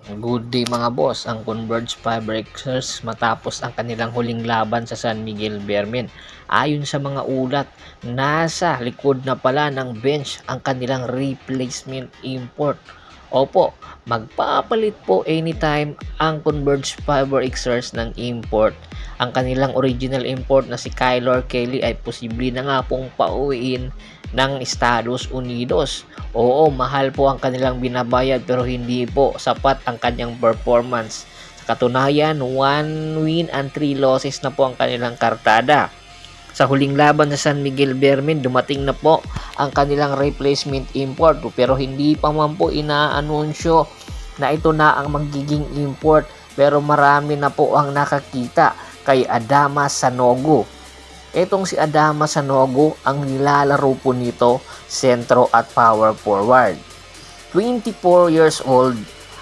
Good day mga boss, ang Converge Fabricers matapos ang kanilang huling laban sa San Miguel Beermen. Ayon sa mga ulat, nasa likod na pala ng bench ang kanilang replacement import. Opo, magpapalit po anytime ang Converge Fabricers ng import. Ang kanilang original import na si Kyler Kelly ay posible na nga pong pauwiin ng Estados Unidos. Oo, mahal po ang kanilang binabayad pero hindi po sapat ang kanyang performance. Sa katunayan, 1 win and 3 losses na po ang kanilang kartada. Sa huling laban sa San Miguel Beermen, dumating na po ang kanilang replacement import pero hindi pa man po inaanunsyo na ito na ang magiging import, pero marami na po ang nakakita kay Adama Sanogo. Etong si Adama Sanogo, ang nilalaro po nito, sentro at power forward. 24 years old,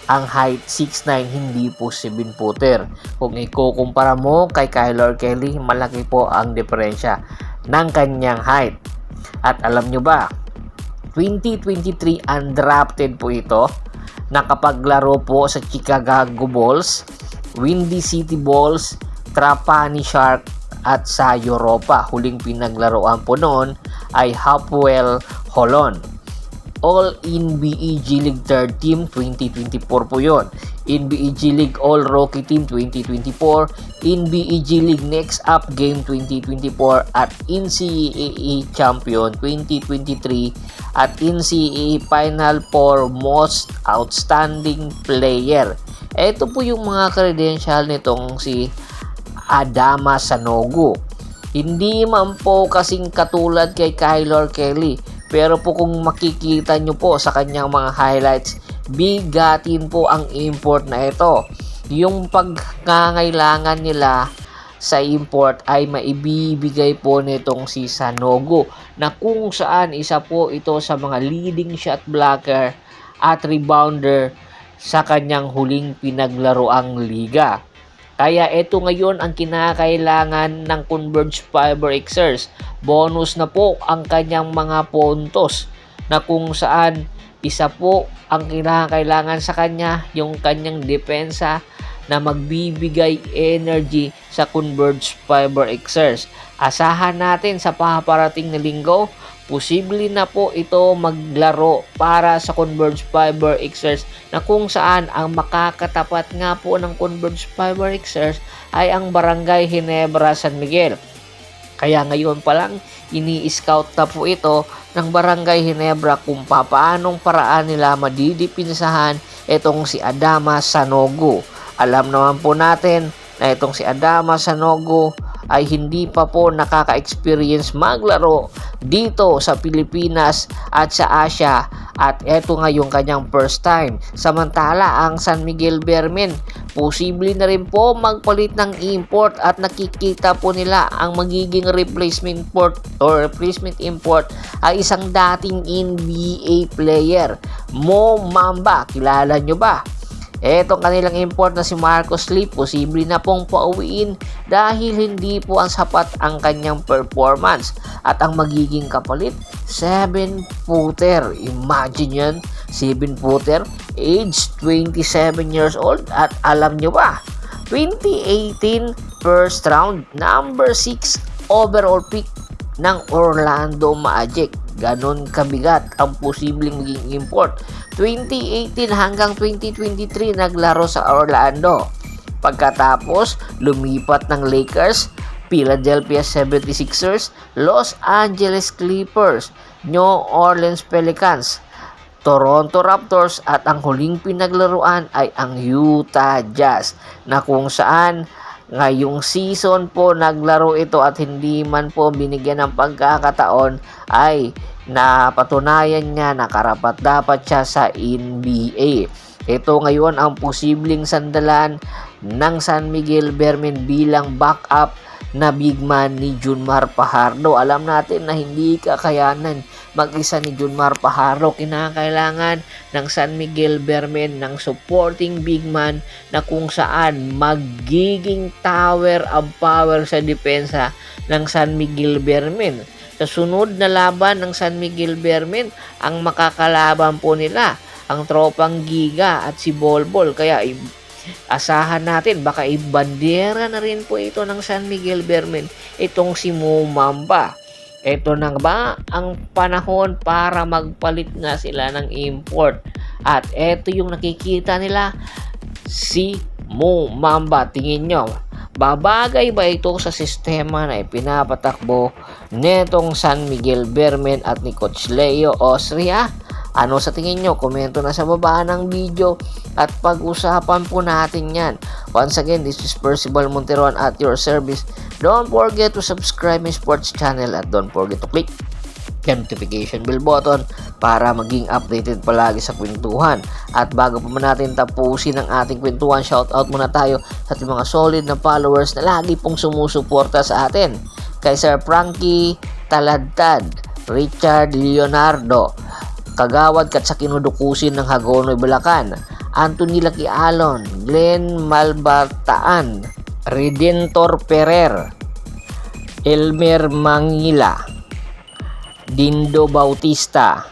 ang height 6'9", hindi po 7-footer. Kung ikukumpara mo kay Kyler Kelly, malaki po ang diferensya ng kanyang height. At alam nyo ba, 2023 undrafted po ito, nakapaglaro po sa Chicago Bulls, Windy City Bulls, Trapani Shark at sa Europa. Huling pinaglaruan po noon ay Hapoel Holon. All NBA G League Third Team 2024 po yon. NBA G League All Rookie Team 2024, NBA G League Next Up Game 2024 at NCAA Champion 2023 at NCAA Final for Most Outstanding Player. Ito po yung mga credential nitong si Adama Sanogo. Hindi man po kasing katulad kay Kyler Kelly, pero po kung makikita nyo po sa kanyang mga highlights, bigatin po ang import na ito. Yung pagkangailangan nila sa import ay maibibigay po nitong si Sanogo, na kung saan isa po ito sa mga leading shot blocker at rebounder sa kanyang huling pinaglaroang liga. Kaya ito ngayon ang kinakailangan ng Converge Fabricers. Bonus na po ang kanyang mga puntos, na kung saan isa po ang kinakailangan sa kanya, yung kanyang depensa na magbibigay energy sa Converge Fabricers. Asahan natin sa paparating na linggo, posible na po ito maglaro para sa Converge Fabricers, na kung saan ang makakatapat nga po ng Converge Fabricers ay ang Barangay Ginebra San Miguel. Kaya ngayon pa lang ini-scout na po ito ng Barangay Ginebra kung paanong paraan nila madidipinsahan itong si Adama Sanogo. Alam naman po natin na itong si Adama Sanogo ay hindi pa po nakaka-experience maglaro dito sa Pilipinas at sa Asia, at eto nga yung kanyang first time. Samantala ang San Miguel Beermen, posible na rin po magpalit ng import, at nakikita po nila ang magiging replacement import ay isang dating NBA player, Mo Mamba. Kilala nyo ba? Etong kanilang import na si Marcus Lee, posible na pong pauwiin dahil hindi po ang sapat ang kanyang performance, at ang magiging kapalit 7-footer. Imagine yan, 7-footer, age 27 years old, at alam nyo ba, 2018 first round, number 6 overall pick ng Orlando Magic. Ganon kabigat ang posibleng maging import. 2018 hanggang 2023 naglaro sa Orlando. Pagkatapos, lumipat ng Lakers, Philadelphia 76ers, Los Angeles Clippers, New Orleans Pelicans, Toronto Raptors, at ang huling pinaglaruan ay ang Utah Jazz, na kung saan ngayong season po naglaro ito at hindi man po binigyan ng pagkakataon, ay napatunayan niya na karapat dapat siya sa NBA. Ito ngayon ang posibleng sandalan ng San Miguel Beermen bilang backup na big man ni Junmar Fajardo. Alam natin na hindi kakayanan mag-isa ni Junmar Fajardo. Kinakailangan ng San Miguel Beermen ng supporting big man na kung saan magiging tower of power sa depensa ng San Miguel Beermen. Sa sunod na laban ng San Miguel Beermen, ang makakalaban po nila ang tropang Giga at si Bolbol. Kaya asahan natin baka ibandera na rin po ito ng San Miguel Beermen itong si Mumamba. Ito na ba ang panahon para magpalit nga sila ng import? At ito yung nakikita nila, si Mumamba. Tingin nyo, babagay ba ito sa sistema na ipinapatakbo netong San Miguel Beermen at ni Coach Leo Austria? Ano sa tingin nyo? Komento na sa baba ng video at pag-usapan po natin yan. Once again, this is Percival Monteron at your service. Don't forget to subscribe my sports channel at don't forget to click the notification bell button para maging updated palagi sa kwentuhan. At bago pa man natin tapusin ang ating kwentuhan, shoutout muna tayo sa ating mga solid na followers na lagi pong sumusuporta sa atin. Kay Sir Frankie Taladtad, Richard Leonardo, Kagawad Katsa Kinudukusin ng Hagonoy, Bulacan, Anthony Laquialon, Glenn Malbataan, Redentor Ferrer, Elmer Mangila, Dindo Bautista,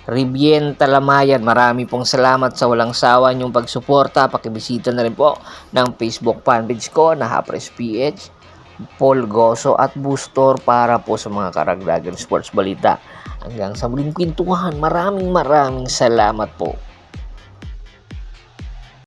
Ribien Talamayan. Marami pong salamat sa walang sawa niyong pagsuporta. Pakibisita na rin po ng Facebook fanpage ko na Hapres PH, Paul Goso at Boostor para po sa mga karagdagang sports balita. Hanggang sa muling kwentuhan, maraming salamat po.